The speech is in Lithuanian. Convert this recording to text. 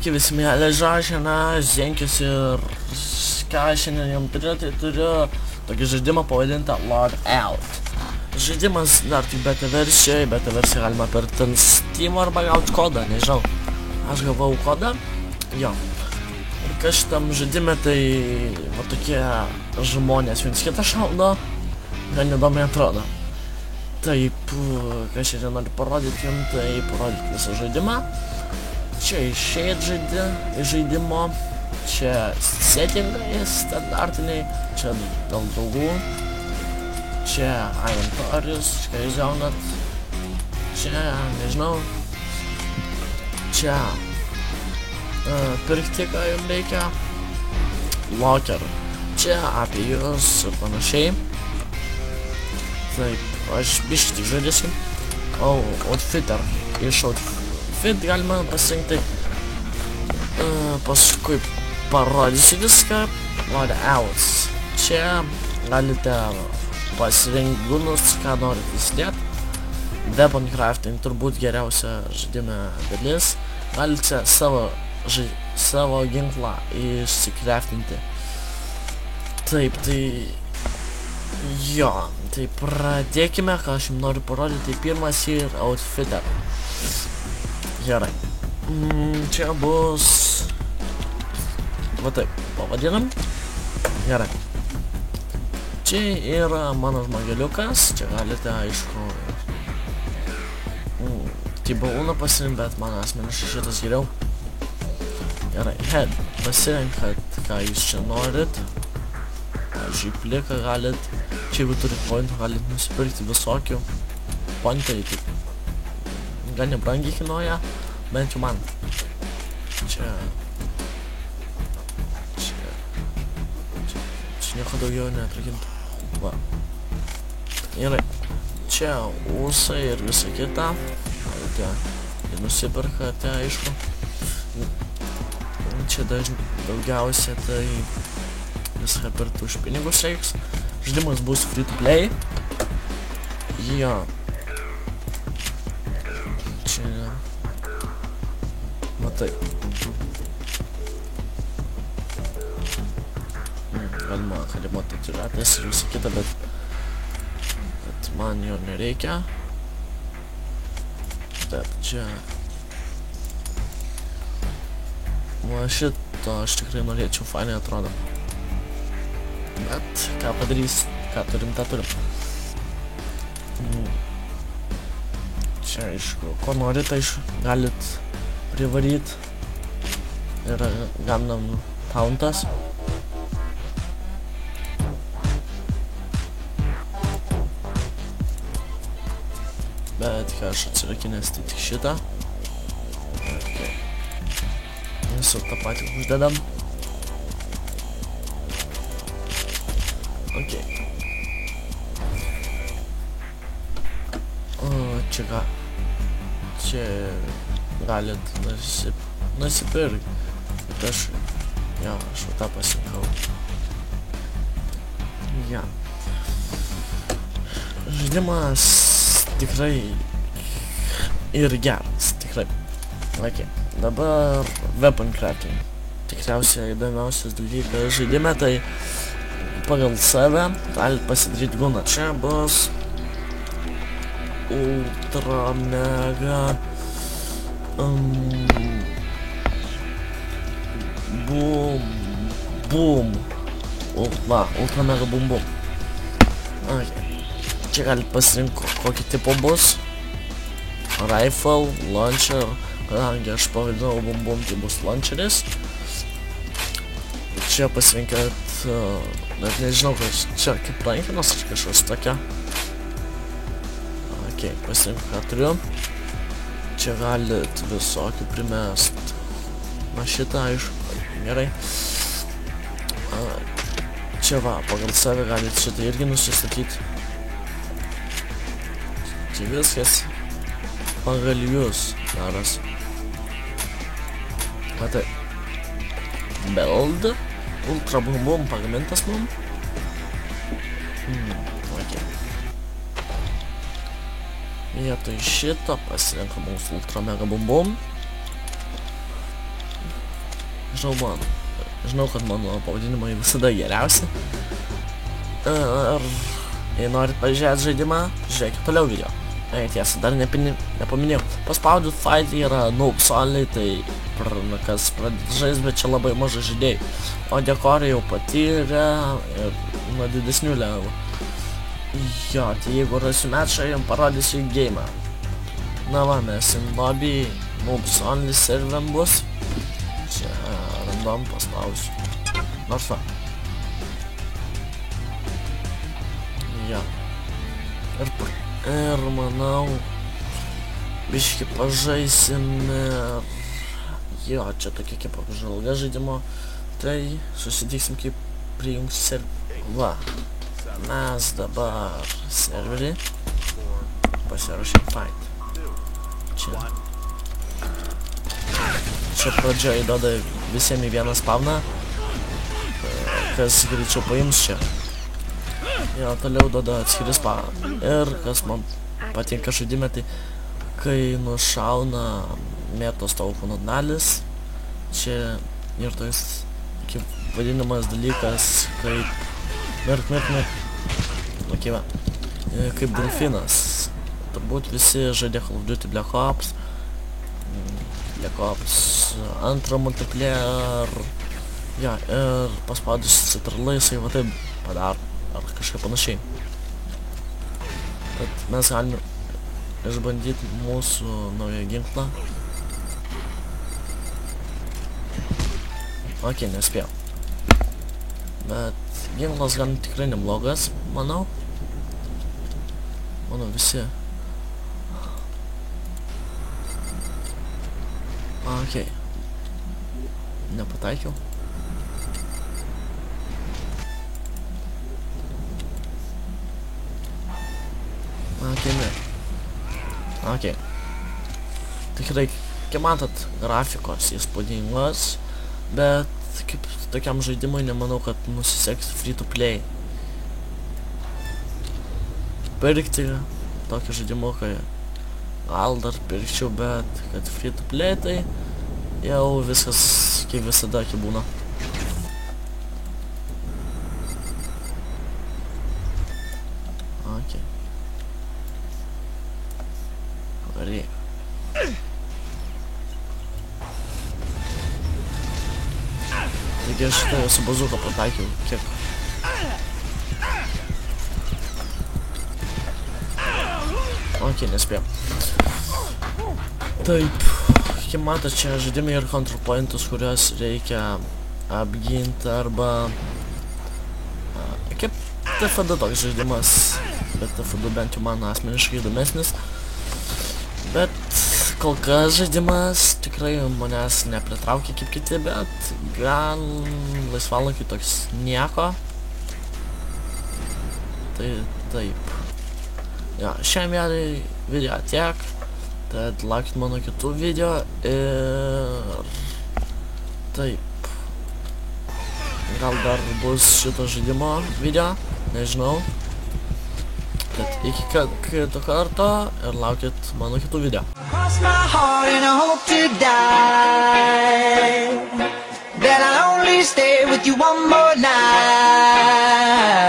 Sveiki visi mėlė žašiną, Zenkis ir ką šiandien jam turiu, tai turiu tokį žaidimą pavadintą Loadout. Žaidimas dar tik beta versija galima pirkti ant Steam arba gauti kodą, nežinau. Aš gavau kodą, jo. Ir kas šitam žaidime, tai va tokie žmonės viens kitą šaudo, gan įdomiai atrodo. Taip, ką šiandien noriu parodyti jums, tai parodyti visą žaidimą. Čia išeit žaidimo, čia settingai standartiniai, čia dėl draugų, čia inventorius, kai gaunat, čia, nežinau, čia pirkti, ką jums reikia, locker, čia apie jūs ir panašiai. Taip, aš biškį tik žaidėsiu, outfitter, iš outfit galima pasirinkti, paskui parodysiu viską, Loadout. Čia galite pasirinkti gunus, ką norite įsidėti, weapon crafting turbūt geriausia žaidime dalis, galite savo ginklą išsikraftinti. Taip, tai jo, tai pradėkime, ką aš jums noriu parodyti. Pirmas ir outfitter. Gerai. Čia bus va taip, pavadinam. Gerai. Čia yra mano žmogeliukas. Čia galite, aišku, T-Bone pasirinkti, bet man asmeniškai šitas geriau. Gerai, head. Pasirinkat, ką jūs čia norit. Pavyzdžiui, pliką galit, čia jeigu turit pointų, galit nusipirkti visokių. Pointai tik gan nebrangiai kainuoja, bent jau man. Čia nieko daugiau neatrakintų. Va. Gerai. Čia ūsai ir visa kita. Galite ir nusipirkate, aišku. Čia daugiausia tai viską pirkti už pinigus reiks. Žaidimas bus free to play. Jo. Čia matai. Galima kalimuoti tatuiruotes ir visą kitą, bet man jo nereikia. Bet čia va šito aš tikrai norėčiau, fainai atrodo. Bet ką padarys, ką turim, tą turim. Čia, aišku, ko norit, aišku, galit privaryt. Yra gaminam tauntas. Bet ką aš atsirakinęs, tai tik šitą. Visų tą patį uždedam. Ok. Čia ką? Čia galit nusipirkti. Bet aš tą pasirinkau. Ja. Žaidimas tikrai ir geras, tikrai. Ok. Dabar weapon crafting. Tikriausiai įdomiausias dalykas žaidime, tai pagal save galit pasidaryti guną. Čia bus ultra mega boom. Ultra mega boom. Okay. Čia galit pasirinkti kokį tipo bus. Rifle, launcher. Kadangi aš pavadinau boom, tai bus launcheris. Čia pasirinkit, net nežinau, čia kaip rankinos ar kažkas tokia. Ok, pasirinkit, ką turiu. Čia galit visokį primest. Na šitą, aišku, gerai. Čia va, pagal save galit šitą irgi nusistatyti. Čia viskas pagal jūs daras. Matai. Build. Ultra boom pagamintas mum. Ok. Vietoj šito pasirenkam mūsų ultra mega boom. žinau, kad mano pavadinimai visada geriausi. Ir jei norit pažiūrėti žaidimą, žiūrėkit toliau video. Tiesa, dar nepaminėjau. Paspaudžiu fight yra noob only, tai kas pradės žaisti, bet čia labai mažai žaidėjų. O dekorai jau patyrė ir nuo didesnių levelų. Jo, tai jeigu rasiu mečą, jums parodysiu game'ą. Na va, mes in lobby noob only serveriam bus. Čia random paspausiu. Nors va. Jo. Ir manau, biškį pažaisim ir... Jo, čia tokia kaip apžvalga žaidimo. Tai susitiksim, kaip prijungsiu serverį. Va. Mes dabar serverį. Pasirašym fight. Čia. Čia pradžioje duoda visiems į vieną spawną. Kas greičiau paims čia. Jo, toliau duoda atskiri spawną. Ir kas man patinka žaidime, tai kai nušauna mėtos tavo kūno dalis, čia ir toks kaip vadinamas dalykas, kaip okay, va. Kaip delfinas. Turbūt visi žaidė Call of Duty Black Ops 2 multiplayer. Ja, ir paspaudus citralai jisai va taip padaro. Ar kažkaip panašiai. Tad mes galime išbandyti mūsų naują ginklą. Ok, nespėjau. Bet ginklas gan tikrai neblogas, manau. Manau visi. Ok. Nepataikiau. Ok. Tikrai, kaip matot, grafikos įspūdingos, bet kaip tokiam žaidimui nemanau, kad nusiseks free to play. Pirkti tokį žaidimuką gal dar pirkčiau, bet kad free to play, tai jau viskas kaip visada kaip būna. Ok. Varyk. Taigi aš su bazuka pataikiau, kiek. Ok, nespėjau. Taip, kaip matot, čia žaidimai ir counterpointus, kuriuos reikia apginti arba... Kaip TF2 toks žaidimas, bet TF2 bent jau man asmeniškai įdomesnis. Bet kol kas žaidimas tikrai manęs nepritraukia kaip kiti, bet gal laisvalaikiu toks nieko. Tai taip. Ja, šiandien video tiek, tad laukit mano kitų video ir taip. Gal dar bus šito žaidimo video, nežinau. Tad iki kito karto ir laukit mano kitų video. Cross my heart and I hope to die, that I'll only stay with you one more night.